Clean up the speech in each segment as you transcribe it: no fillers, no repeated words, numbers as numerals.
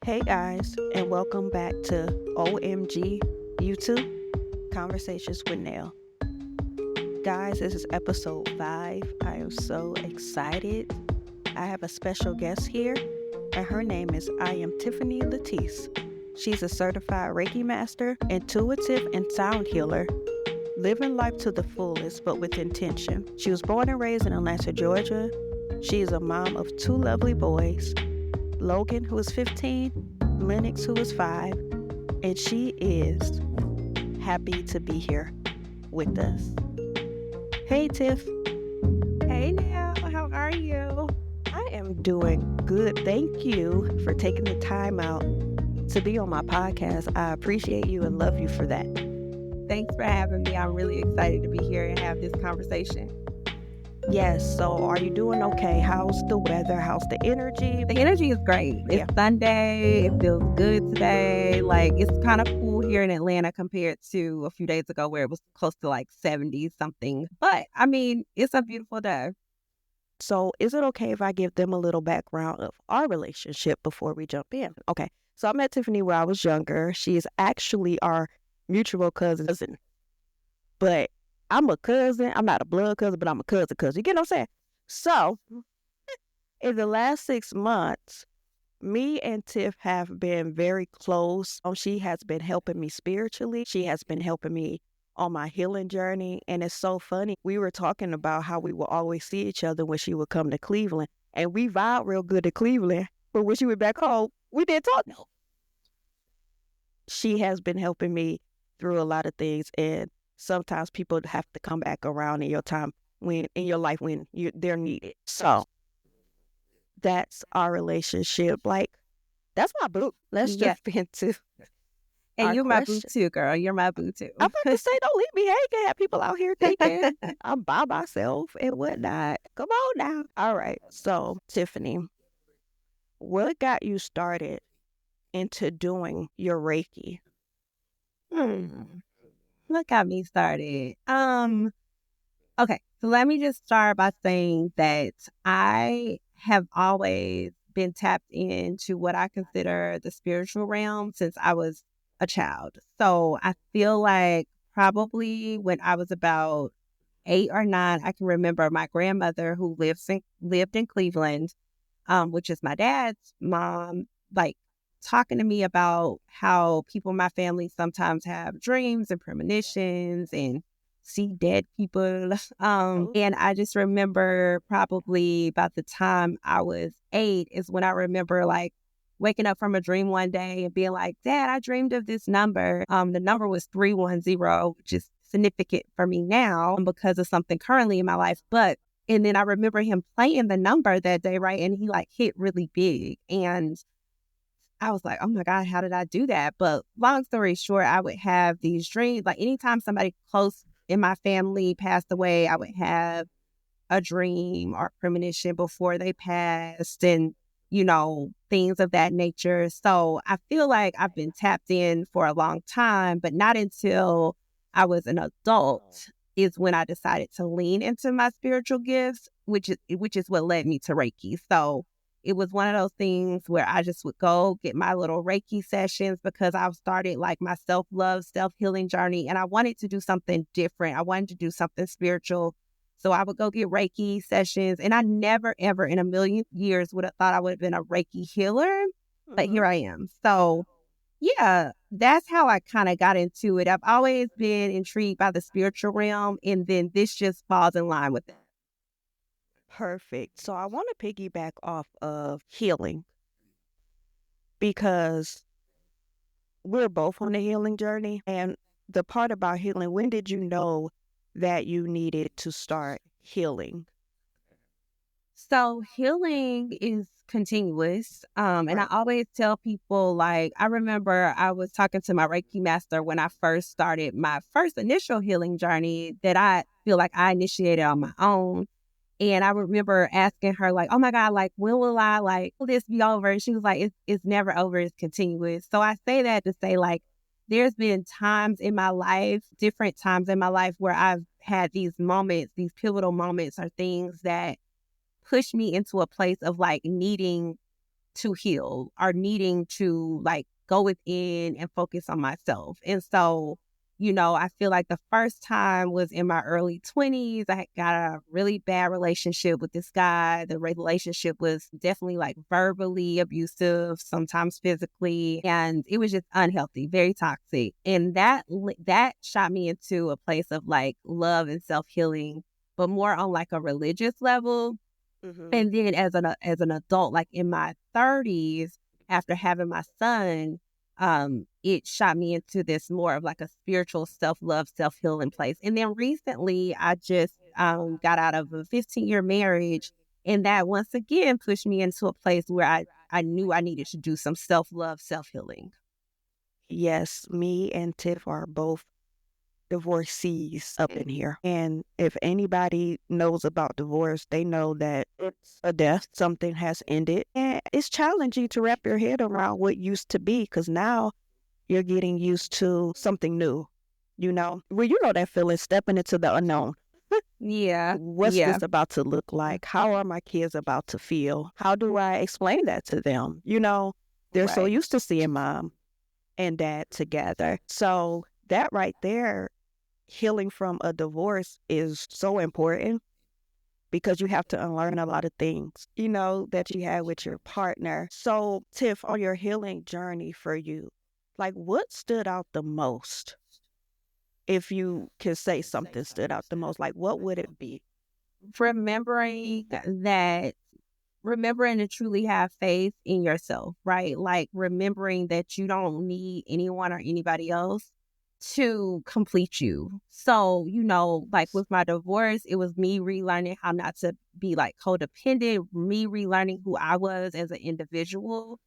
Hey guys, and welcome back to OMG YouTube Conversations with Nail. Guys, this is episode 5. I am so excited. I have a special guest here, and her name is I AM Tiffany Latice. She's a certified Reiki Master, intuitive and sound healer, living life to the fullest but with intention. She was born and raised in Atlanta, Georgia. She is a mom of 2 lovely boys, Logan, who is 15, Lennox, who is 5, and she is happy to be here with us. Hey, Tiff. Hey now, how are you? I am doing good. Thank you for taking the time out to be on my podcast. I appreciate you and love you for that. Thanks for having me. I'm really excited to be here and have this conversation. Yes, so are you doing okay? How's the weather? How's the energy? The energy is great. It's Sunday. It feels good today. Like, it's kind of cool here in Atlanta compared to a few days ago where it was close to like 70 something. But I mean, it's a beautiful day. So is it okay if I give them a little background of our relationship before we jump in? Okay, so I met Tiffany when I was younger. She is actually our mutual cousin. But I'm a cousin. I'm not a blood cousin, but I'm a cousin. You get what I'm saying? So in the last 6 months, me and Tiff have been very close. She has been helping me spiritually. She has been helping me on my healing journey. And it's so funny. We were talking about how we would always see each other when she would come to Cleveland. And we vibed real good to Cleveland. But when she went back home, we didn't talk. No. She has been helping me through a lot of things. And sometimes people have to come back around in your time in your life when they're needed. So that's our relationship. Like, that's my boo. Let's jump into And you're question. My boo too, girl. You're my boo too. I'm about to say, don't leave me hanging. Have people out here thinking I'm by myself and whatnot. Come on now. All right. So, Tiffany, what got you started into doing your Reiki? What got me started? Okay, so let me just start by saying that I have always been tapped into what I consider the spiritual realm since I was a child. So I feel like probably when I was about 8 or 9, I can remember my grandmother who lived in Cleveland, which is my dad's mom, like talking to me about how people in my family sometimes have dreams and premonitions and see dead people. And I just remember probably about the time I was 8 is when I remember like waking up from a dream one day and being like, Dad, I dreamed of this number. The number was 310, which is significant for me now because of something currently in my life. And then I remember him playing the number that day, right? And he like hit really big. And I was like, oh my God, how did I do that? But long story short, I would have these dreams. Like anytime somebody close in my family passed away, I would have a dream or premonition before they passed and, things of that nature. So I feel like I've been tapped in for a long time, but not until I was an adult is when I decided to lean into my spiritual gifts, which is what led me to Reiki. So it was one of those things where I just would go get my little Reiki sessions because I've started like my self-love, self-healing journey. And I wanted to do something different. I wanted to do something spiritual. So I would go get Reiki sessions. And I never, ever in a million years would have thought I would have been a Reiki healer. But here I am. So yeah, that's how I kind of got into it. I've always been intrigued by the spiritual realm. And then this just falls in line with that. Perfect. So I want to piggyback off of healing because we're both on a healing journey. And the part about healing, when did you know that you needed to start healing? So healing is continuous. And I always tell people, like, I remember I was talking to my Reiki Master when I first started my first initial healing journey that I feel like I initiated on my own. And I remember asking her, like, oh my God, like, when will this be over? And she was like, it's never over. It's continuous. So I say that to say, like, there's been times in my life, different times in my life where I've had these moments, these pivotal moments or things that push me into a place of like needing to heal or needing to like go within and focus on myself. And so, I feel like the first time was in my early 20s. I had got a really bad relationship with this guy. The relationship was definitely like verbally abusive, sometimes physically, and it was just unhealthy, very toxic. And that shot me into a place of like love and self-healing, but more on like a religious level. Mm-hmm. And then as an adult, like in my 30s, after having my son, it shot me into this more of like a spiritual self-love, self-healing place. And then recently I just got out of a 15-year marriage, and that once again pushed me into a place where I knew I needed to do some self-love, self-healing. Yes, me and Tiff are both divorcees up in here. And if anybody knows about divorce, they know that it's a death. Something has ended. And it's challenging to wrap your head around what used to be, because now you're getting used to something new. Well, that feeling, stepping into the unknown. Yeah. What's Yeah. this about to look like? How are my kids about to feel? How do I explain that to them? They're so Right. used to seeing mom and dad together. So that right there, healing from a divorce, is so important, because you have to unlearn a lot of things, that you had with your partner. So, Tiff, on your healing journey for you, like, what stood out the most? If you can say something stood out the most, like, what would it be? Remembering that remembering to truly have faith in yourself, right? Like remembering that you don't need anyone or anybody else to complete you. So, like with my divorce, it was me relearning how not to be like codependent, me relearning who I was as an individual.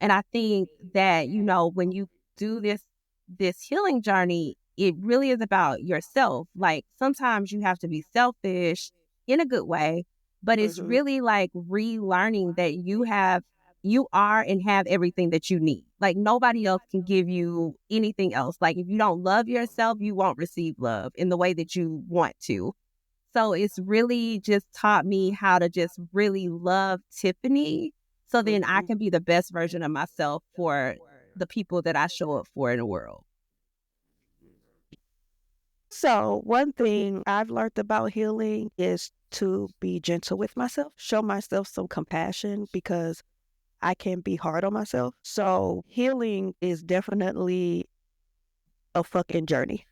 And I think that, when you do this healing journey, it really is about yourself. Like sometimes you have to be selfish in a good way, but it's Mm-hmm. really like relearning that you are and have everything that you need. Like nobody else can give you anything else. Like if you don't love yourself, you won't receive love in the way that you want to. So it's really just taught me how to just really love Tiffany, so then I Mm-hmm. can be the best version of myself for the people that I show up for in the world. So, one thing I've learned about healing is to be gentle with myself, show myself some compassion, because I can be hard on myself. So, healing is definitely a fucking journey.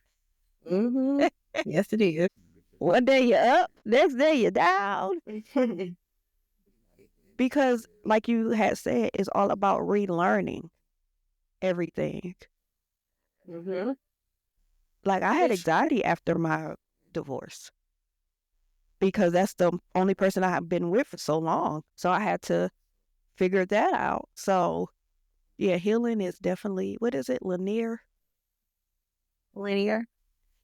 Mm-hmm. Yes, it is. One day you're up, next day you're down. Because, like you had said, it's all about relearning everything. Mm-hmm. Like, I had anxiety after my divorce, because that's the only person I have been with for so long. So I had to figure that out. So, yeah, healing is definitely, what is it, linear? Linear?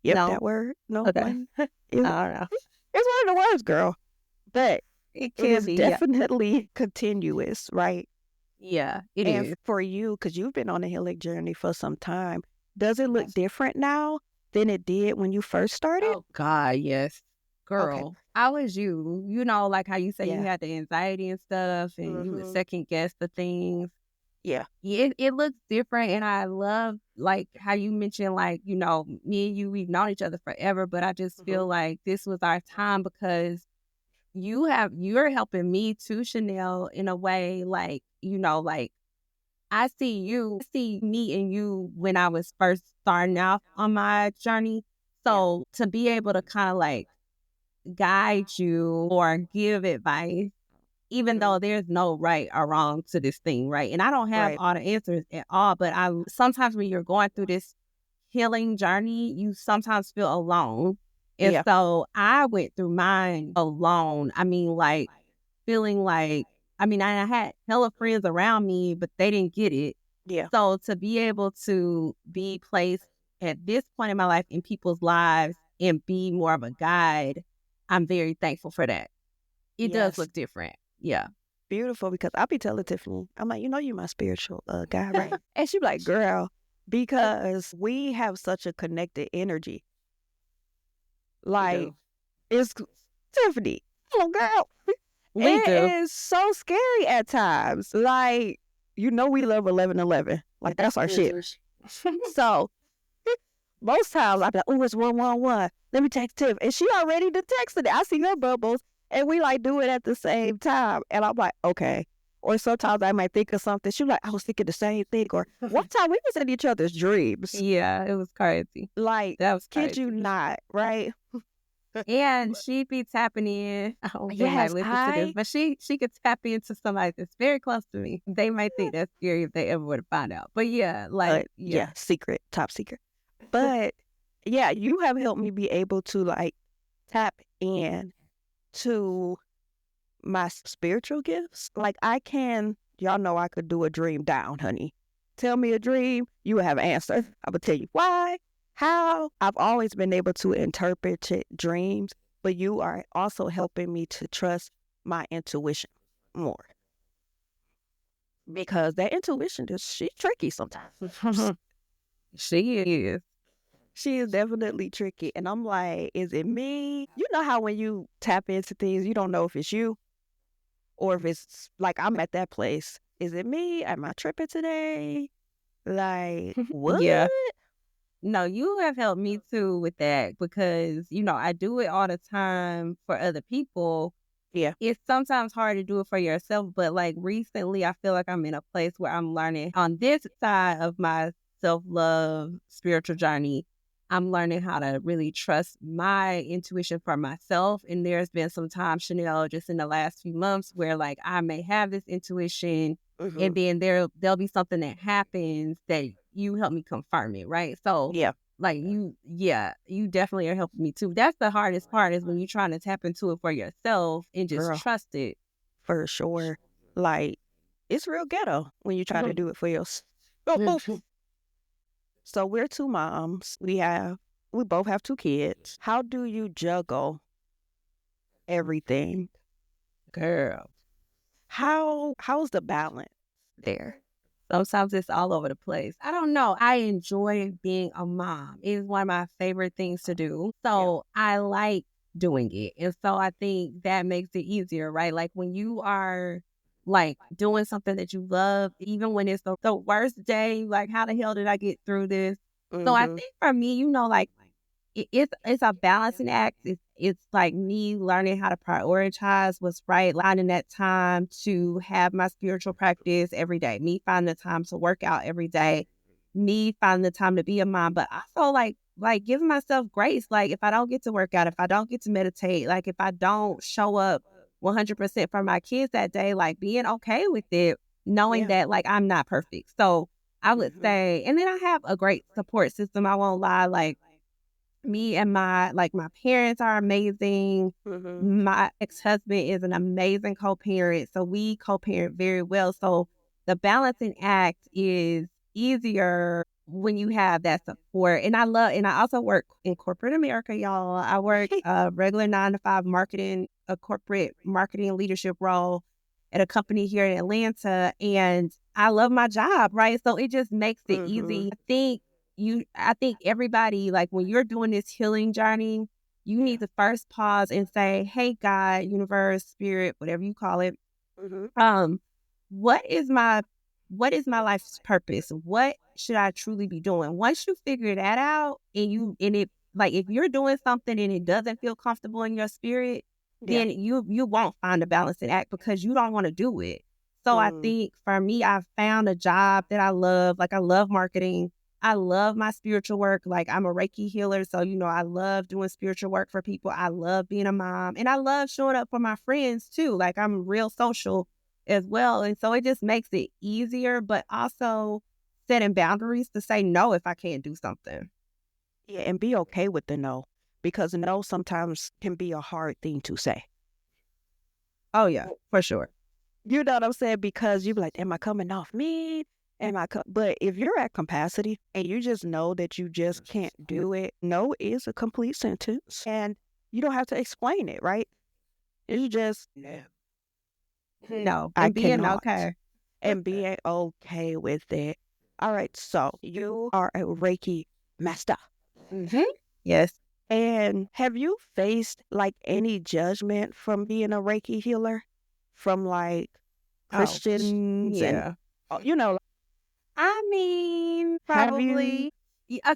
Yep, No. that word. No, Okay. I it's don't know. one of the words, girl. But It it can is be. Yeah. definitely continuous, right? Yeah, it And is. for you, because you've been on a healing journey for some time, does it look Yes. different now than it did when you first started? Oh God, yes. Okay. Girl, how was you? Like how you say you Yeah. had the anxiety and stuff and you would Mm-hmm. second guess the things. Yeah. Yeah, it looks different, and I love like how you mentioned like me and you, we've known each other forever, but I just Mm-hmm. feel like this was our time because you're helping me too, Chanel, in a way like like I see me and you when I was first starting out on my journey. Yeah. So to be able to kind of like guide you or give advice, even Mm-hmm. though there's no right or wrong to this thing, right? And I don't have Right. all the answers at all, but I sometimes when you're going through this healing journey, you sometimes feel alone. And Yeah. so I went through mine alone. I mean, like feeling like, I had hella friends around me, but they didn't get it. Yeah. So to be able to be placed at this point in my life in people's lives and be more of a guide, I'm very thankful for that. It does Yes. look different. Yeah. Beautiful, because I'll be telling Tiffany, I'm like, you're my spiritual guy, right? And she be like, girl, because we have such a connected energy. We Like, do. it's Tiffany, hello, girl. We It do. is so scary at times. Like, we love 1111. Like, that's our shit. So, most times I'm like, oh, it's 111. Let me text Tiff. And she already done texted it. I see her bubbles. And we like do it at the same time. And I'm like, okay. Or sometimes I might think of something. She like, I was thinking the same thing. Or one time we was in each other's dreams. Yeah, it was crazy. Like, That was kid crazy. you not, right? And she'd be tapping in. I hope they might Yes, listen to this, but she could tap into somebody that's very close to me. They might think that's scary if they ever were to find out. But yeah, like yeah, secret, top secret. But yeah, you have helped me be able to like tap in to my spiritual gifts. Like y'all know I could do a dream down, honey. Tell me a dream, you will have an answer. I will tell you why, how. I've always been able to interpret dreams, but you are also helping me to trust my intuition more. Because that intuition she's tricky sometimes. she is. She is definitely tricky. And I'm like, is it me? You know how when you tap into things, you don't know if it's you or if it's like I'm at that place. Is it me? Am I tripping today? Like, what? Yeah. No, you have helped me too with that because, I do it all the time for other people. Yeah. It's sometimes hard to do it for yourself, but like recently I feel like I'm in a place where I'm learning on this side of my self-love spiritual journey. I'm learning how to really trust my intuition for myself. And there's been some time, Chanel, just in the last few months where like I may have this intuition and then there'll be something that happens that you help me confirm it, right? So Yeah. like you definitely are helping me too. That's the hardest part is when you're trying to tap into it for yourself and just Girl, trust it. for sure. Like, it's real ghetto when you try to do it for yourself. So we're two moms. We both have two kids. How do you juggle everything? Girl, How's the balance there? sometimes it's all over the place. I don't know. I enjoy being a mom. It is one of my favorite things to do. So I like doing it. And so I think that makes it easier, right? Like when you are like doing something that you love, even when it's the worst day, like how the hell did I get through this? So I think for me, like it's a balancing act. It's like me learning how to prioritize what's right, finding that time to have my spiritual practice every day, me finding the time to work out every day, me finding the time to be a mom, but also like giving myself grace. Like if I don't get to work out, if I don't get to meditate, like if I don't show up 100% for my kids that day, like being okay with it, knowing that like I'm not perfect. So I would say, and then I have a great support system. I won't lie, like me and my parents are amazing. My ex-husband is an amazing co-parent. So we co-parent very well. So the balancing act is easier when you have that support. And I also work in corporate America, y'all. I work a regular 9-to-5 a corporate marketing leadership role at a company here in Atlanta. And I love my job, right? So it just makes it easy. I think everybody, like when you're doing this healing journey, you need to first pause and say, hey, God, universe, spirit, whatever you call it. What is my life's purpose? What should I truly be doing? Once you figure that out and it, like, if you're doing something and it doesn't feel comfortable in your spirit, then you won't find a balancing act because you don't want to do it. So I think for me, I found a job that I love. Like I love marketing. I love my spiritual work. Like I'm a Reiki healer. So, I love doing spiritual work for people. I love being a mom and I love showing up for my friends too. Like I'm real social as well. And so it just makes it easier, but also setting boundaries to say no if I can't do something. Yeah, and be okay with the no, because no sometimes can be a hard thing to say. Oh yeah, for sure. You know what I'm saying? Because you be like, am I coming off mean? But if you're at capacity and you just know that you just can't do it, no is a complete sentence and you don't have to explain it, right? It's just, no, I and being cannot. okay. And being okay with it. All right, so you are a Reiki Master. Yes. And have you faced like any judgment from being a Reiki healer? from like Oh, Christians and yeah. you know, I mean, have you? probably.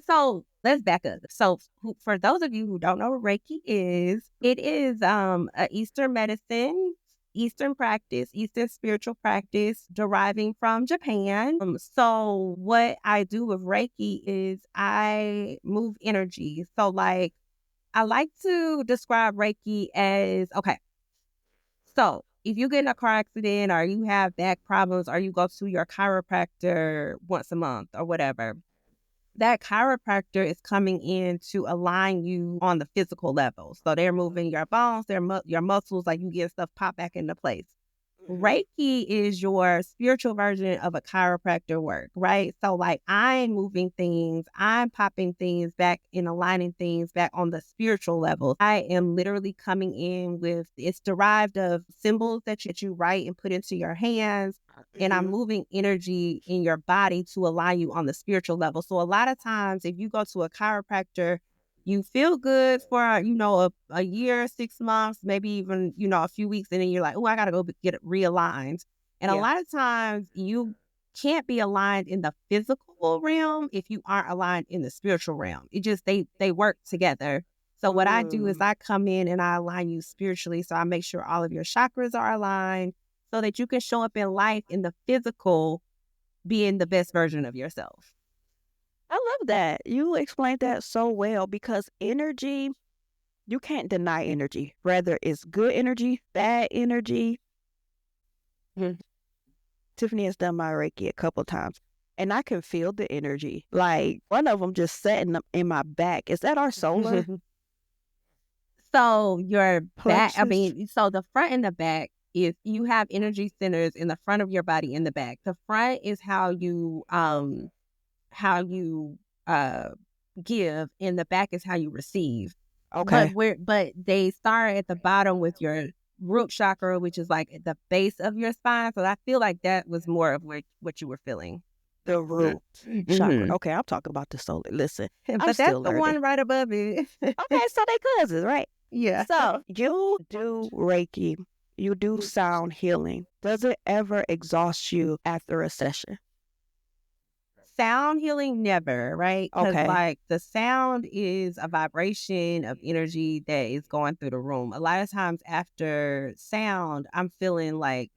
So let's back up. So for those of you who don't know what Reiki is, it is a Eastern medicine, Eastern practice, Eastern spiritual practice deriving from Japan. So what I do with Reiki is I move energy. So like I like to describe Reiki as okay. So if you get in a car accident or you have back problems or you go to your chiropractor once a month or whatever, that chiropractor is coming in to align you on the physical level. So they're moving your bones, your muscles, like you get stuff pop back into place. Mhm. Reiki is your spiritual version of a chiropractor work, right? So, like, I'm moving things, I'm popping things back and aligning things back on the spiritual level. I am literally coming in with it's derived of symbols that you write and put into your hands. And I'm Mhm. moving energy in your body to align you on the spiritual level. So, a lot of times, if you go to a chiropractor, you feel good for, a year, 6 months, maybe even, a few weeks. And then you're like, oh, I got to go get it realigned. And a Yeah. lot of times you can't be aligned in the physical realm if you aren't aligned in the spiritual realm. It just, they work together. So what I do is Mm. I come in and I align you spiritually. So I make sure all of your chakras are aligned so that you can show up in life in the physical, being the best version of yourself. I love that. You explained that so well because energy, you can't deny energy, whether it's good energy, bad energy. Tiffany has done my Reiki a couple times, and I can feel the energy. Like one of them just sat in my back. Is that our solar So your back, I plexus? mean, so the front and the back is you have energy centers in the front of your body and the back. The front is how you give, and the back is how you receive. Okay. But they start at the bottom with your root chakra, which is like at the base of your spine. So I feel like that was more of what you were feeling. The root chakra. Mm-hmm. Okay, I'm talking about the solar. Listen, I'm But that's still the learning. one right above it. Okay, so they cousins, right? Yeah. So you do Reiki, you do sound healing. Does it ever exhaust you after a session? Sound healing, never, right? Because Okay. like the sound is a vibration of energy that is going through the room. A lot of times after sound, I'm feeling like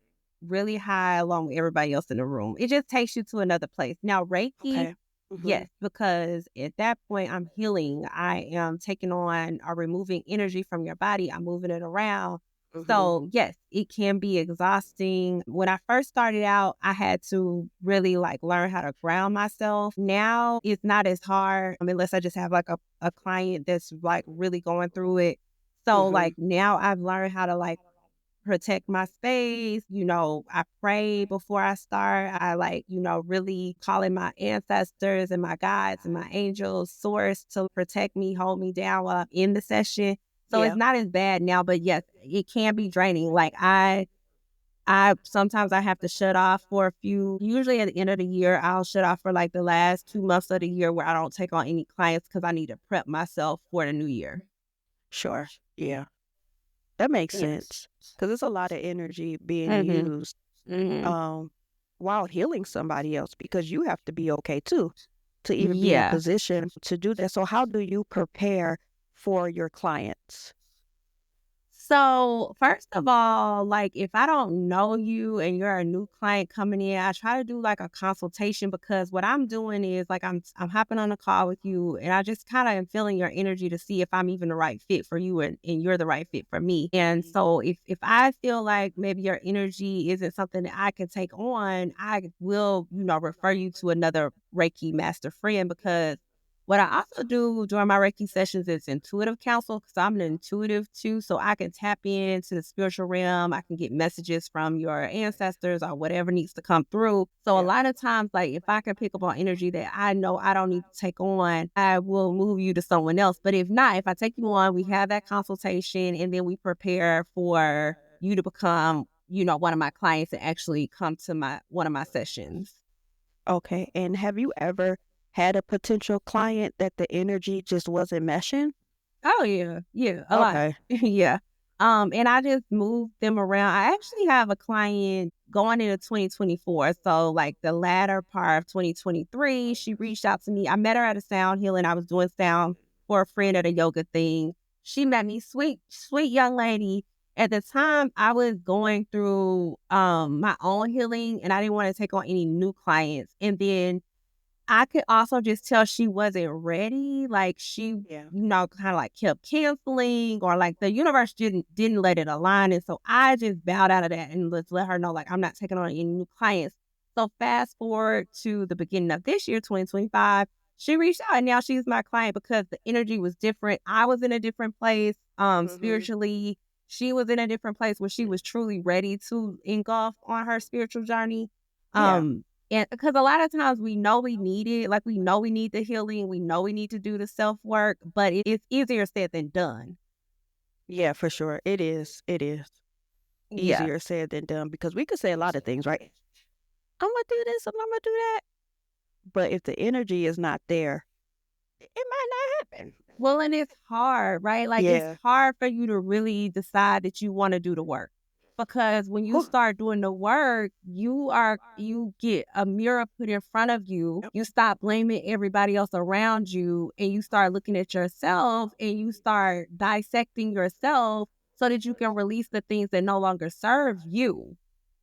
really high along with everybody else in the room. It just takes you to another place. Now, Reiki, Okay. Hmm. yes, because at that point I'm healing. I am taking on or removing energy from your body. I'm moving it around. Hmm. So, yes, it can be exhausting. When I first started out, I had to really like learn how to ground myself. Now it's not as hard unless I just have like a client that's like really going through it. So, Hmm. like now I've learned how to like protect my space. I pray before I start. I like, really calling my ancestors and my guides and my angels, source to protect me, hold me down while I'm in the session. So it's Yeah. not as bad now, but yes, it can be draining. Like I sometimes I have to shut off for a few. Usually at the end of the year, I'll shut off for like the last 2 months of the year where I don't take on any clients because I need to prep myself for the new year. Sure. Yeah. That makes Yeah. sense because it's a lot of energy being Mm-hmm. used Mm-hmm. um, while healing somebody else because you have to be okay too to even be in a Yeah. position to do that. So, how do you prepare for your clients? So, first of all, like if I don't know you and you're a new client coming in, I try to do like a consultation because what I'm doing is like I'm hopping on a call with you and I just kind of am feeling your energy to see if I'm even the right fit for you and you're the right fit for me. And so if I feel like maybe your energy isn't something that I can take on, I will, refer you to another Reiki master friend because what I also do during my Reiki sessions is intuitive counsel because I'm an intuitive too. So I can tap into the spiritual realm. I can get messages from your ancestors or whatever needs to come through. So a Yeah. lot of times, like if I can pick up on energy that I know I don't need to take on, I will move you to someone else. But if not, if I take you on, we have that consultation and then we prepare for you to become, one of my clients and actually come to one of my sessions. Okay. And have you ever had a potential client that the energy just wasn't meshing? Oh yeah, yeah, a lot. Okay. Yeah. And I just moved them around. I actually have a client going into 2024. So like the latter part of 2023, she reached out to me. I met her at a sound healing. I was doing sound for a friend at a yoga thing. She met me, sweet young lady. At the time, I was going through my own healing and I didn't want to take on any new clients. And then I could also just tell she wasn't ready. Like she, Yeah. kind of like kept canceling or like the universe didn't let it align. And so I just bowed out of that and let's let her know like I'm not taking on any new clients. So fast forward to the beginning of this year, 2025, she reached out and now she's my client because the energy was different. I was in a different place, spiritually. She was in a different place where she was truly ready to engulf on her spiritual journey. Yeah. And because a lot of times we know we need it, like we know we need the healing, we know we need to do the self work, but it's easier said than done. Yeah, for sure. It is. It is Yeah. easier said than done because we could say a lot of things, right? I'm gonna do this and I'm gonna do that. But if the energy is not there, it might not happen. Well, and it's hard, right? Like it's Yeah. hard for you to really decide that you want to do the work. Because when you Whew. start doing the work, you get a mirror put in front of you. Yep. You stop blaming everybody else around you and you start looking at yourself and you start dissecting yourself so that you can release the things that no longer serve you.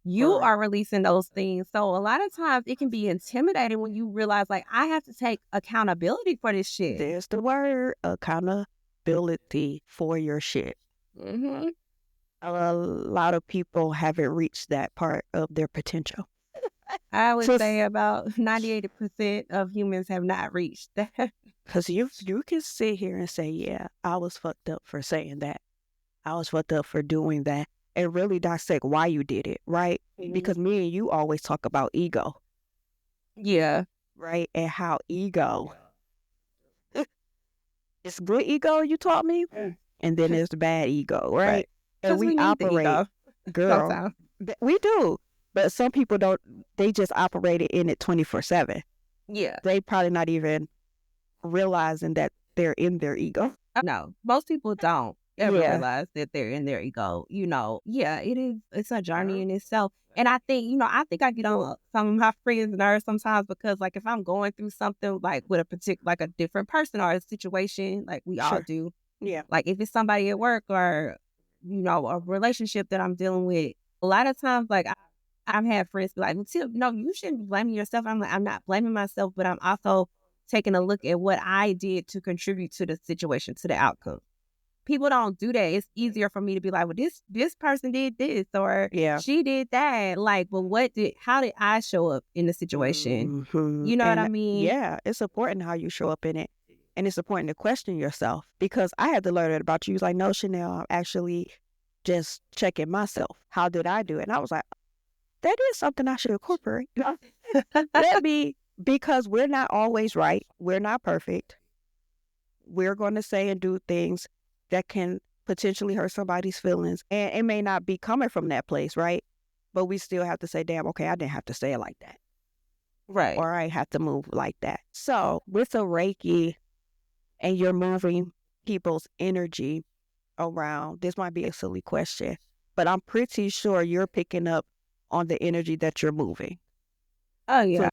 You Right. are releasing those things. So a lot of times it can be intimidating when you realize like I have to take accountability for this shit. There's the word accountability for your shit. Mm-hmm. A lot of people haven't reached that part of their potential. I would Just say about 98% of humans have not reached that. because you can sit here and say, yeah, I was fucked up for saying that. I was fucked up for doing that. And really dissect why you did it, right? Because me and you always talk about ego, Yeah. right? And how ego, it's good ego you taught me, and then there's the bad ego, right? Right. And Because we we need the operate, ego girl, sometimes. we do. But some people don't, they just operate in it 24/7. Yeah. They probably not even realizing that they're in their ego. No, most people don't ever Yeah, realize that they're in their ego. Yeah, it's a journey in itself. And I think I get on some of my friends' nerves sometimes because like if I'm going through something like with a particular like a different person or a situation, like we all sure. do, Yeah, like if it's somebody at work or a relationship that I'm dealing with, a lot of times like I've had friends be like, well, Tim, no, you shouldn't be blaming yourself. I'm like, I'm not blaming myself, but I'm also taking a look at what I did to contribute to the situation, to the outcome. People don't do that. It's easier for me to be like, well, this person did this or yeah. she did that. Like, well, how did I show up in the situation? You know what I And mean? yeah, it's important how you show up in it. And it's important to question yourself because I had to learn it about you. It's like, no, Chanel, I'm actually just checking myself. How did I do it? And I was like, that is something I should incorporate. Let me, because we're not always right. We're not perfect. We're going to say and do things that can potentially hurt somebody's feelings. And it may not be coming from that place, right? But we still have to say, damn, okay, I didn't have to say it like that. Right. Or I have to move like that. So with a Reiki and you're moving people's energy around, this might be a silly question, but I'm pretty sure you're picking up on the energy that you're moving. Oh yeah.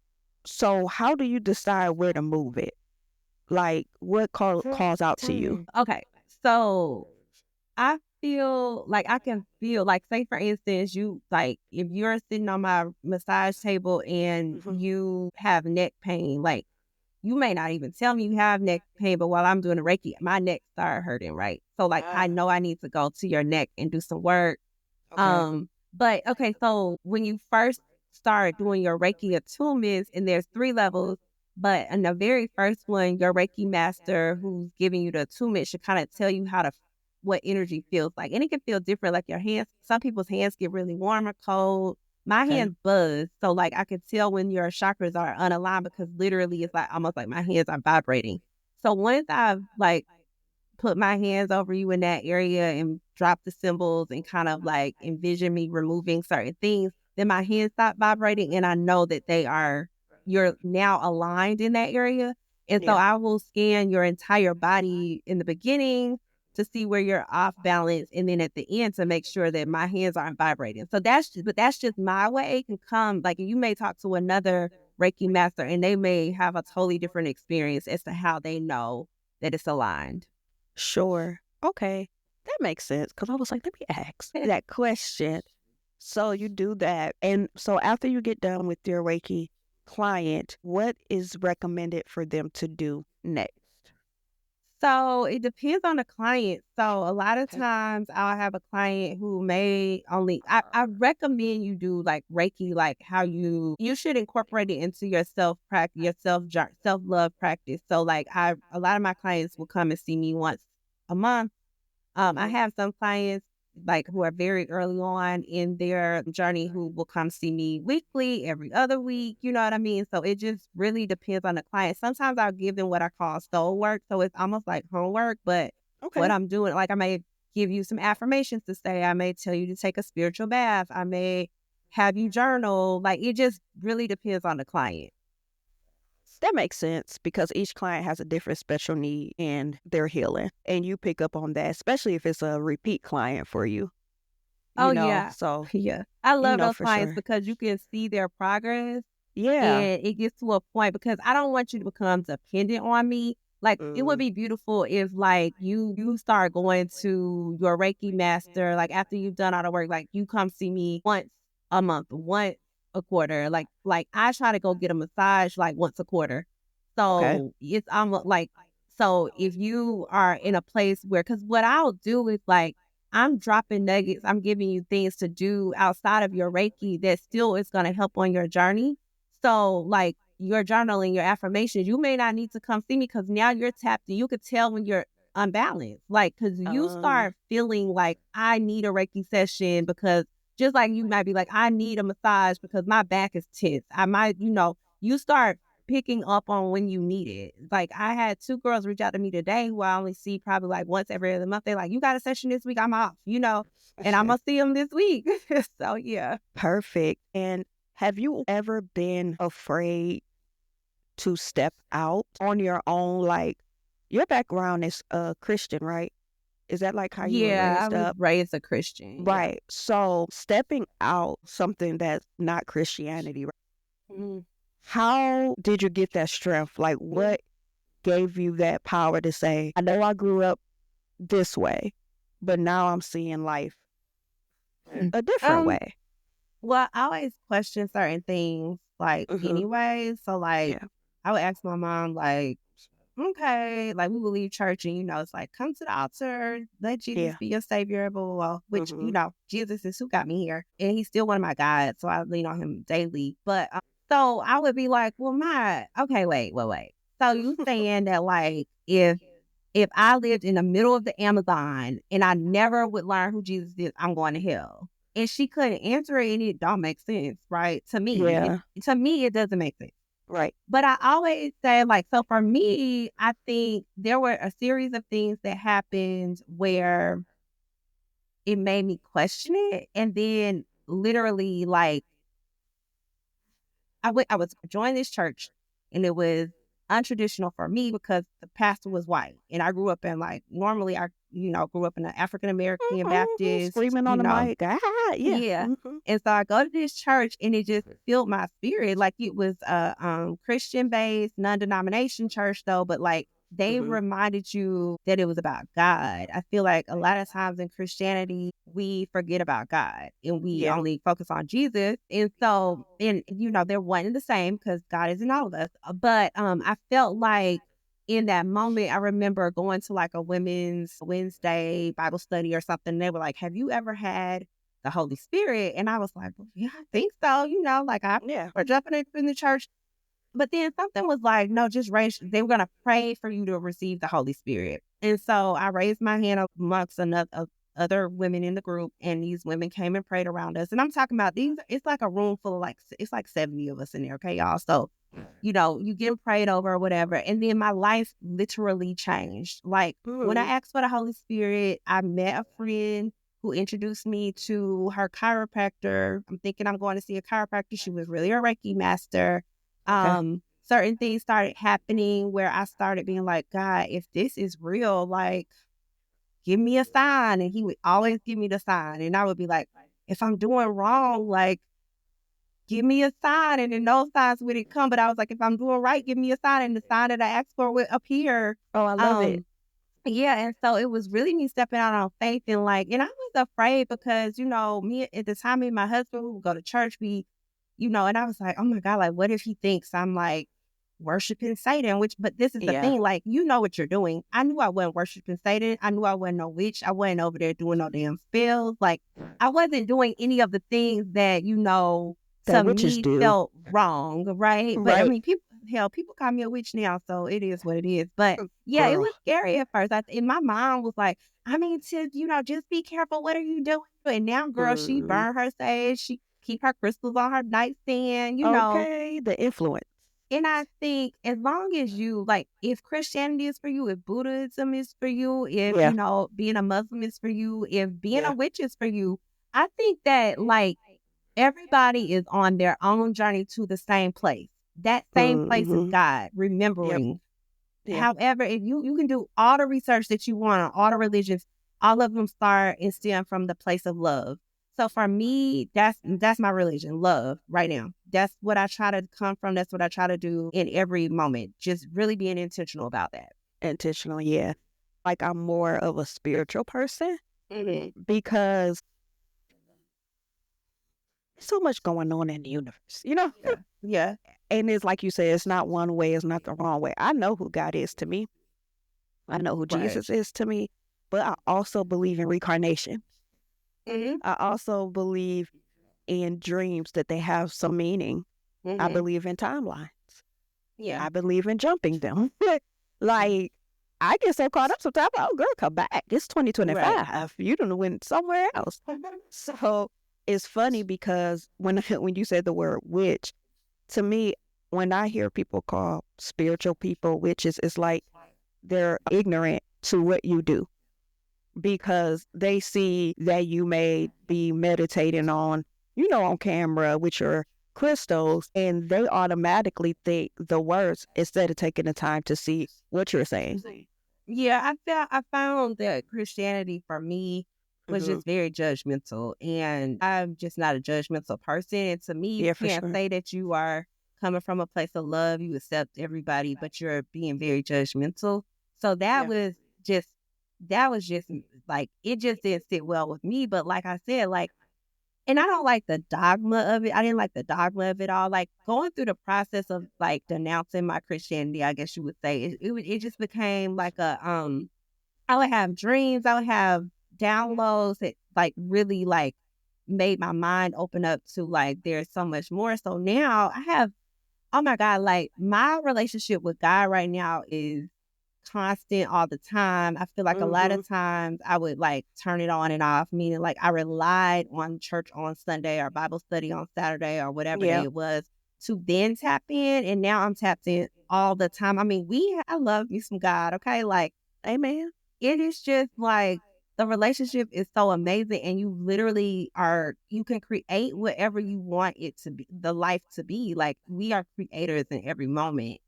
So how do you decide where to move it? Like what calls out to you? Okay. So I feel like I can feel like say for instance, you like if you're sitting on my massage table and Mhm. you have neck pain, like you may not even tell me you have neck pain, but while I'm doing the Reiki, my neck started hurting, right? So like I Ah, know I need to go to your neck and do some work. okay. But okay, so when you first start doing your Reiki attunements, and there's 3 levels, but in the very first one, your Reiki master who's giving you the attunement should kind of tell you what energy feels like. And it can feel different. Like your hands, some people's hands get really warm or cold. My Okay. hands buzz. So like I can tell when your chakras are unaligned because literally it's like almost like my hands are vibrating. So once I've like put my hands over you in that area and drop the symbols and kind of like envision me removing certain things, then my hands stop vibrating and I know that you're now aligned in that area. And so Yeah. I will scan your entire body in the beginning to see where you're off balance, and then at the end to make sure that my hands aren't vibrating. So that's just my way. It can come like you may talk to another Reiki master and they may have a totally different experience as to how they know that it's aligned. Sure. Okay. That makes sense. Because I was like, let me ask that question. So you do that. And so after you get done with your Reiki client, what is recommended for them to do next? So it depends on the client. So a lot of Okay. times I'll have a client who may I recommend you do like Reiki, like how you should incorporate it into your self practice, your self love practice. So like a lot of my clients will come and see me once a month. I have some clients like who are very early on in their journey who will come see me weekly, every other week. You know what I mean? So it just really depends on the client. Sometimes I'll give them what I call soul work. So it's almost like homework, but what Okay. I'm doing, like I may give you some affirmations to say, I may tell you to take a spiritual bath. I may have you journal. Like it just really depends on the client. That makes sense because each client has a different special need in their healing. And you pick up on that, especially if it's a repeat client for you, Oh yeah. So, Yeah. I love those for clients sure. because you can see their progress. Yeah. And it gets to a point because I don't want you to become dependent on me. Like it would Mm, be beautiful if like you start going to your Reiki master, like after you've done all the work, like you come see me once a month, once a quarter. Like I try to go get a massage like once a quarter. okay. So it's like so if you are in a place where because what I'll do is like I'm dropping nuggets, I'm giving you things to do outside of your Reiki that still is gonna help on your journey. So, like your journaling, your affirmations, you may not need to come see me because now you're tapped and you could tell when you're unbalanced. Like, because you Um, start feeling like I need a Reiki session because just like you might be like, I need a massage because my back is tense. I might, you start picking up on when you need it. Like, I had two girls reach out to me today who I only see probably like once every other month. They're like, you got a session this week? I'm off, and I'm going to see them this week. So, yeah. perfect. And have you ever been afraid to step out on your own? Like, your background is Christian, right? Is that like how you were Yeah, I raised was up? raised a Christian. Yeah. Right. So stepping out something that's not Christianity, right? Mhm. How did you get that strength? Like, what gave you that power to say, I know I grew up this way, but now I'm seeing life Mm. a different Um, way? well, I always question certain things, like, Mm-hmm. anyway. So, like, Yeah. I would ask my mom, like, okay, like, we would leave church and, it's like, come to the altar, let Jesus Yeah. be your savior, blah, blah, blah, which, Mm-hmm. Jesus is who got me here. And he's still one of my guides. So I lean on him daily. But, so I would be like, well, okay, wait. So you saying that, like, if I lived in the middle of the Amazon and I never would learn who Jesus is, I'm going to hell. And she couldn't answer it, and it don't make sense, right? To me, Yeah. it doesn't make sense. Right. But I always say, like, so for me, I think there were a series of things that happened where it made me question it, and then literally, like, I was joining this church, and it was untraditional for me because the pastor was white, and I grew up in like normally I grew up in an African American Mm-hmm. Baptist, Screaming on the mic. Ah, yeah. yeah. Mm-hmm. And so I go to this church, and it just filled my spirit. Like it was a Christian based, non-denomination church though, but like they Mm-hmm. reminded you that it was about God. I feel like a lot of times in Christianity, we forget about God and we Yeah. only focus on Jesus. And so, and they're one and the same because God is in all of us. But I felt like in that moment, I remember going to like a women's Wednesday Bible study or something. They were like, have you ever had the Holy Spirit? And I was like, well, yeah, I think so. Like I Yeah. were jumping in the church. But then something was like, no, just raise, they were going to pray for you to receive the Holy Spirit. And so I raised my hand amongst other women in the group, and these women came and prayed around us. And I'm talking about it's like a room full of like, it's like 70 of us in there. Okay, y'all. So you get prayed over or whatever. And then my life literally changed. Like when I Mm-hmm. asked for the Holy Spirit, I met a friend who introduced me to her chiropractor. I'm thinking I'm going to see a chiropractor. She was really a Reiki master. Okay. Certain things started happening where I started being like, God, if this is real, like, give me a sign. And he would always give me the sign. And I would be like, if I'm doing wrong, like, give me a sign. And then those signs wouldn't come. But I was like, if I'm doing right, give me a sign. And the sign that I asked for would appear. Oh, I love it. Yeah, and so it was really me stepping out on faith and like, and I was afraid because, me at the time, me and my husband, we would go to church, and I was like, oh my God, like, what if he thinks I'm like worshiping Satan? But this is the Yeah. thing, like, you know what you're doing. I knew I wasn't worshiping Satan. I knew I wasn't no witch. I wasn't over there doing no damn spells. Like, I wasn't doing any of the things that, That to witches me do. felt wrong, right? But I Right. mean, people call me a witch now, so it is what it is. But yeah, it Girl. was scary at first. And my mom was like, I mean, just be careful. What are you doing? And now, girl, she burned her sage. She keep her crystals on her nightstand. Okay. The influence. And I think as long as you, like, if Christianity is for you, if Buddhism is for you, if, Yeah. being a Muslim is for you, if being Yeah. a witch is for you, I think that, like, everybody is on their own journey to the same place. That same place is God, Yep. remembering. Yeah. However, if you can do all the research that you want on all the religions, all of them start and stem from the place of love. So for me, that's my religion, love, right now. That's what I try to come from. That's what I try to do in every moment. Just really being intentional about that. Intentional. Yeah. Like I'm more of a spiritual person Mm-hmm. because there's so much going on in the universe, Yeah. And it's like you said, it's not one way, it's not the wrong way. I know who God is to me. I know who Jesus is to me, but I also believe in reincarnation. Mm-hmm. I also believe in dreams that they have some meaning. Mm-hmm. I believe in timelines. Yeah. I believe in jumping them. Like, I get so caught up sometimes. Oh, girl, come back. It's 2025. Right. You done went somewhere else. So it's funny because when you said the word witch, to me, when I hear people call spiritual people witches, it's like they're ignorant to what you do because they see that you may be meditating on camera with your crystals, and they automatically think the words instead of taking the time to see what you're saying. Yeah, I found that Christianity for me was just very judgmental, and I'm just not a judgmental person. And to me, you can't say that you are coming from a place of love, you accept everybody, but you're being very judgmental. So that was just like, it just didn't sit well with me. But like I said, like, and I don't like the dogma of it. I didn't like the dogma of it all. Like, going through the process of like denouncing my Christianity, I guess you would say, it just became like I would have dreams, I would have downloads that like really like made my mind open up to like there's so much more. So now I have, oh my God, like my relationship with God right now is constant all the time. I feel like a lot of times I would like turn it on and off, meaning like I relied on church on Sunday or Bible study on Saturday or whatever day it was to then tap in. And now I'm tapped in all the time. I mean, I love me some God, okay? Like, amen. It is just like the relationship is so amazing, and you literally you can create whatever you want it to be, the life to be. Like, we are creators in every moment.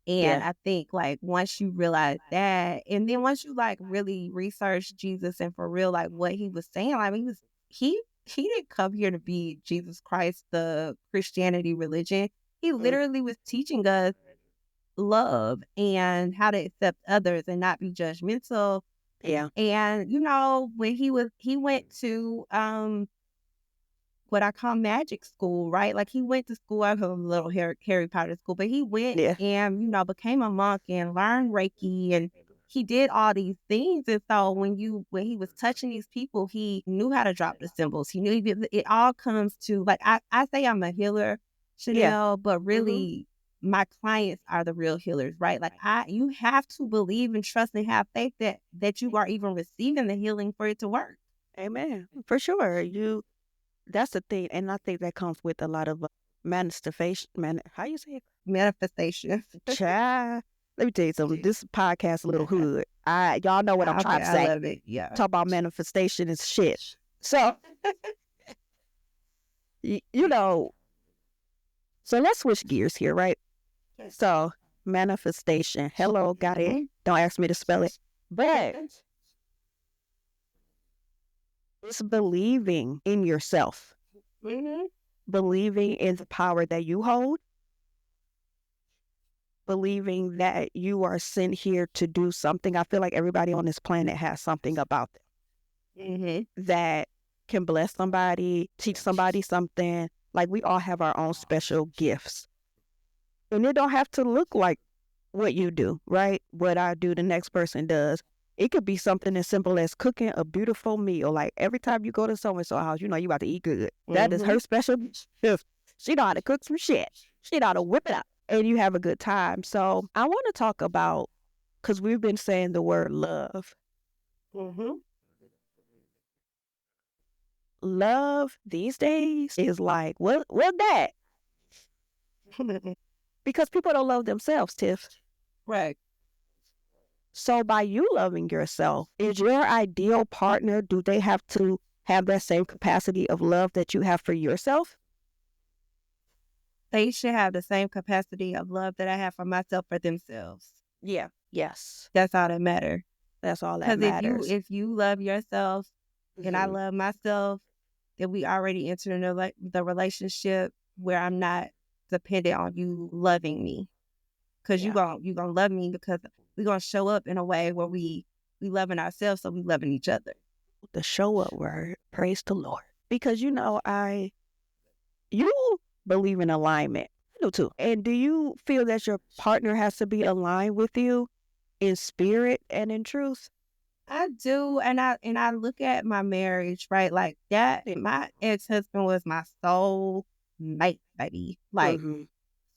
And I think like once you realize that, and then once you like really research Jesus and for real, like what he was saying, like he didn't come here to be Jesus Christ, the Christianity religion. He literally was teaching us love and how to accept others and not be judgmental. Yeah. And when he went to what I call magic school, right? Like, he went to school. I have a little Harry Potter school, but he went and, became a monk and learned Reiki, and he did all these things. And so when he was touching these people, he knew how to drop the symbols. He knew it all comes to, like, I say I'm a healer, Chanel, but really my clients are the real healers, right? Like, you have to believe and trust and have faith that you are even receiving the healing for it to work. Amen. For sure. That's the thing. And I think that comes with a lot of manifestation. How you say it? Manifestation. Child. Let me tell you something. This podcast a little hood. Y'all know what I'm trying to say. I love it. Yeah. Talk about manifestation is shit. So, so let's switch gears here, right? So, manifestation. Hello, got it. Don't ask me to spell it. But It's believing in yourself, Mm-hmm. believing in the power that you hold, believing that you are sent here to do something. I feel like everybody on this planet has something about them Mm-hmm. that can bless somebody, teach somebody something. Like we all have our own special gifts. And it don't have to look like what you do, right? What I do, the next person does. It could be something as simple as cooking a beautiful meal. Like every time you go to so-and-so house, you know you about to eat good. That is Mm-hmm. her special gift. She know how to cook some shit. She know how to whip it up. And you have a good time. So I want to talk about, because we've been saying the word love. Mm-hmm. Love these days is like, what that? Because people don't love themselves, Tiff. Right. So by you loving yourself, is your ideal partner, do they have to have that same capacity of love that you have for yourself? They should have the same capacity of love that I have for myself for themselves. Yeah. Yes. That's all that matters. That's all that Because matters. if you love yourself and I Mhm. love myself, then we already entered into the relationship where I'm not dependent on you loving me. Because Yeah. you gonna love me because we're gonna show up in a way where we loving ourselves, so we loving each other. The show up word. Praise the Lord. Because you believe in alignment. I do too. And do you feel that your partner has to be aligned with you in spirit and in truth? I do, and I look at my marriage, right? Like that, my ex-husband was my soul mate, baby. Like Mm-hmm.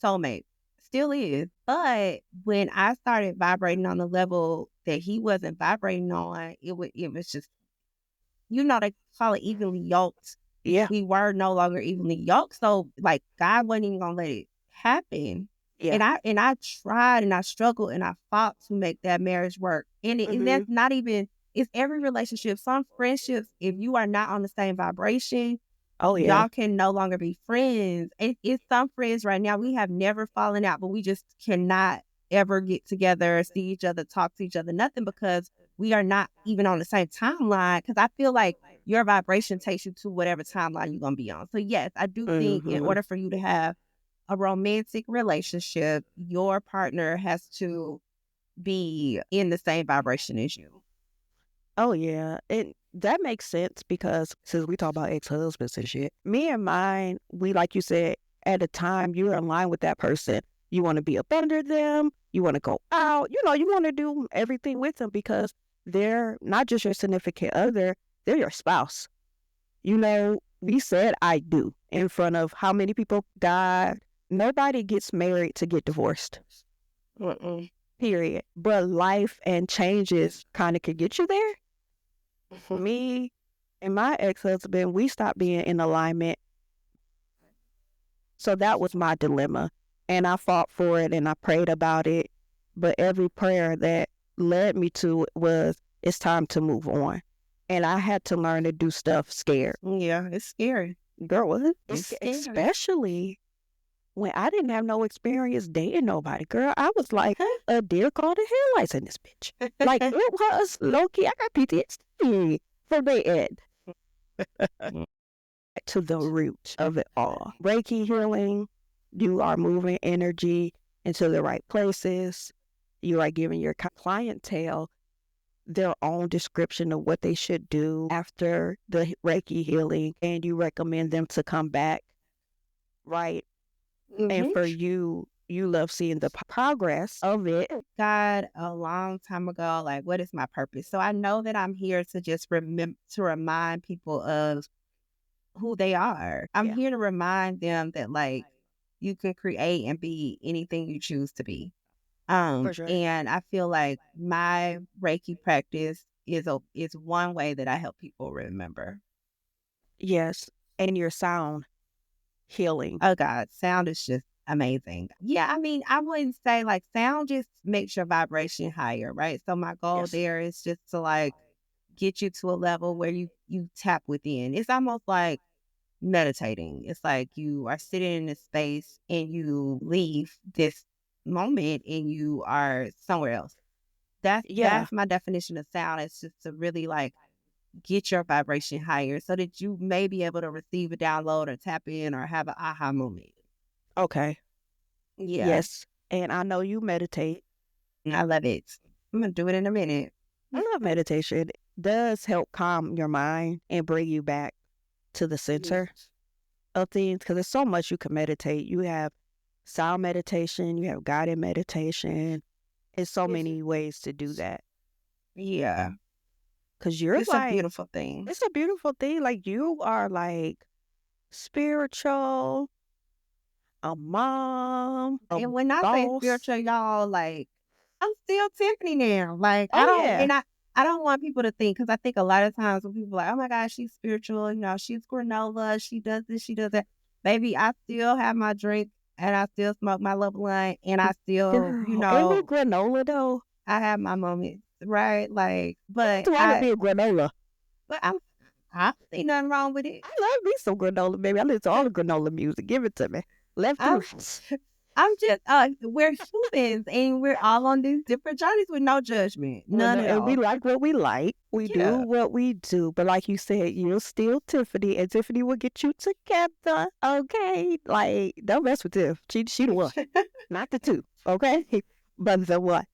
soulmate. Still is. But when I started vibrating on the level that he wasn't vibrating on, it was just, they call it evenly yoked. Yeah. We were no longer evenly yoked. So like God wasn't even gonna let it happen. Yeah. And I tried and I struggled and I fought to make that marriage work. And Mm-hmm. that's not even, it's every relationship. Some friendships, if you are not on the same vibration, Oh, yeah. y'all can no longer be friends. And it's some friends right now, we have never fallen out, but we just cannot ever get together, see each other, talk to each other, nothing, because we are not even on the same timeline. Because I feel like your vibration takes you to whatever timeline you're going to be on. So, yes, I do think in Mm-hmm. order for you to have a romantic relationship, your partner has to be in the same vibration as you. Oh, yeah. And that makes sense because since we talk about ex-husbands and shit, me and mine, we, like you said, at the time you're in line with that person. You want to be up under them. You want to go out. You want to do everything with them because they're not just your significant other, they're your spouse. We said I do in front of how many people died. Nobody gets married to get divorced, Mm-mm. period. But life and changes kind of could get you there. Me and my ex-husband, we stopped being in alignment. So that was my dilemma. And I fought for it and I prayed about it. But every prayer that led me to it was, it's time to move on. And I had to learn to do stuff scared. Yeah, it's scary. Girl, what? It's scary. Especially when I didn't have no experience dating nobody. Girl, I was like a deer caught in headlights in this bitch. Like it was low-key. I got PTSD from the end. To the root of it all. Reiki healing, you are moving energy into the right places. You are giving your clientele their own description of what they should do after the Reiki healing, and you recommend them to come back, right? And for you, you love seeing the progress of it. God a long time ago, like, what is my purpose? So I know that I'm here to just remind people of who they are. I'm Yeah, here to remind them that like you can create and be anything you choose to be. for sure. And I feel like my Reiki practice is one way that I help people remember. Yes, and your sound healing. Oh God, sound is just amazing. Yeah, I mean, I wouldn't say like sound just makes your vibration higher, right? So my goal Yes. there is just to like get you to a level where you tap within. It's almost like meditating. It's like you are sitting in a space and you leave this moment and you are somewhere else. That's Yeah. my definition of sound. It's just to really like get your vibration higher so that you may be able to receive a download or tap in or have an aha moment. Okay. Yeah. Yes. And I know you meditate. I love it. I'm going to do it in a minute. I love meditation. It does help calm your mind and bring you back to the center of things because there's so much you can meditate. You have sound meditation, you have guided meditation. There's so many ways to do that. Yeah. Because you're It's like, a beautiful thing. it's a beautiful thing. Like, you are like spiritual, a mom, a And when I say boss. spiritual, y'all, like, I'm still Tiffany now. Like, Oh, yeah. I don't want people to think, because I think a lot of times when people are like, oh my gosh, she's spiritual, you know, she's granola, she does this, she does that. Baby, I still have my drink and I still smoke my little blunt and I still, you Girl, ain't know, it granola though? I have my moments, right? Like, but Do I want to be a granola? I don't see nothing wrong with it. I love me some granola, baby. I listen to all the granola music. Give it to me. Left I'm through. I'm just we're humans and we're all on these different journeys with no judgment. None at And we all. like what we like. We do Yeah. what we do. But like you said, you're still Tiffany, and Tiffany will get you together. Okay, like don't mess with Tiff. She the one, not the two. Okay, but the one.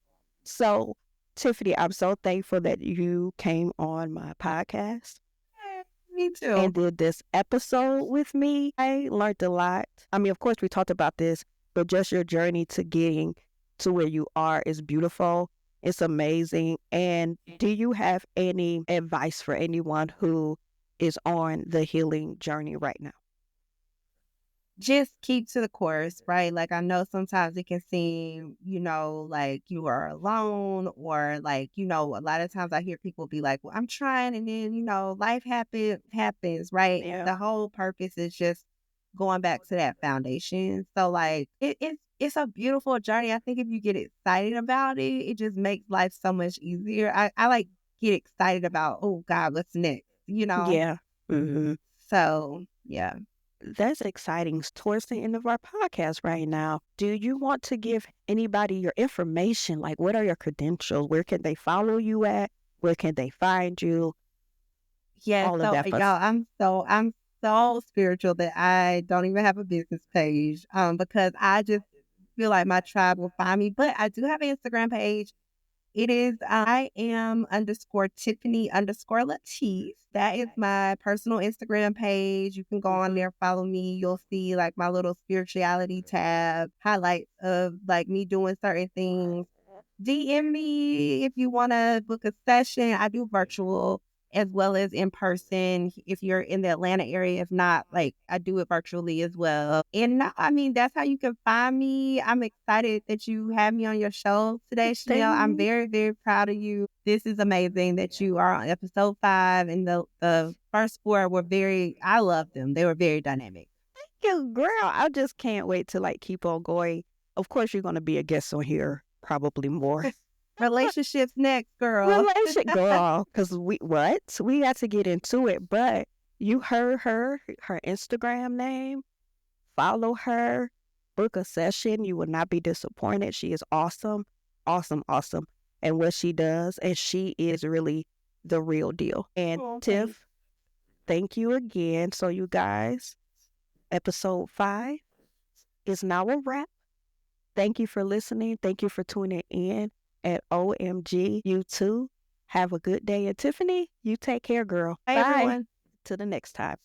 So Tiffany, I'm so thankful that you came on my podcast Me too. and did this episode with me. I learned a lot. I mean, of course, we talked about this, but just your journey to getting to where you are is beautiful. It's amazing. And do you have any advice for anyone who is on the healing journey right now? Just keep to the course, right? Like, I know sometimes it can seem, you know, like you are alone, or like, you know, a lot of times I hear people be like, well, I'm trying, and then, you know, life happens, right? Yeah. The whole purpose is just going back to that foundation. So like it's a beautiful journey. I think if you get excited about it, it just makes life so much easier. I like get excited about, oh God, what's next? You know? Yeah. Hmm. So yeah. That's exciting. Towards the end of our podcast right now, do you want to give anybody your information? Like, what are your credentials? Where can they follow you at? Where can they find you? Yeah, All of so that fun. y'all, I'm so spiritual that I don't even have a business page. Because I just feel like my tribe will find me. But I do have an Instagram page. It is I am _Tiffany _Latice. That is my personal Instagram page. You can go on there, follow me. You'll see like my little spirituality tab, highlights of like me doing certain things. DM me if you want to book a session. I do virtual as well as in person if you're in the Atlanta area. If not, like I do it virtually as well. And I mean, that's how you can find me. I'm excited that you have me on your show today, Chanel. I'm very, very proud of you. This is amazing that you are on episode 5, and the first 4 were I love them. They were very dynamic. You, girl, I just can't wait to like keep on going. Of course, you're going to be a guest on here, probably more. Relationships next, girl. Relationship, girl, because we got to get into it. But you heard her Instagram name. Follow her, book a session. You will not be disappointed. She is awesome, awesome, awesome, and what she does, and she is really the real deal. And Tiff, thank you again. So you guys, episode 5 is now a wrap. Thank you for listening. Thank you for tuning in at OMG. You too. Have a good day. And Tiffany, you take care, girl. Bye, Bye. everyone. Till the next time.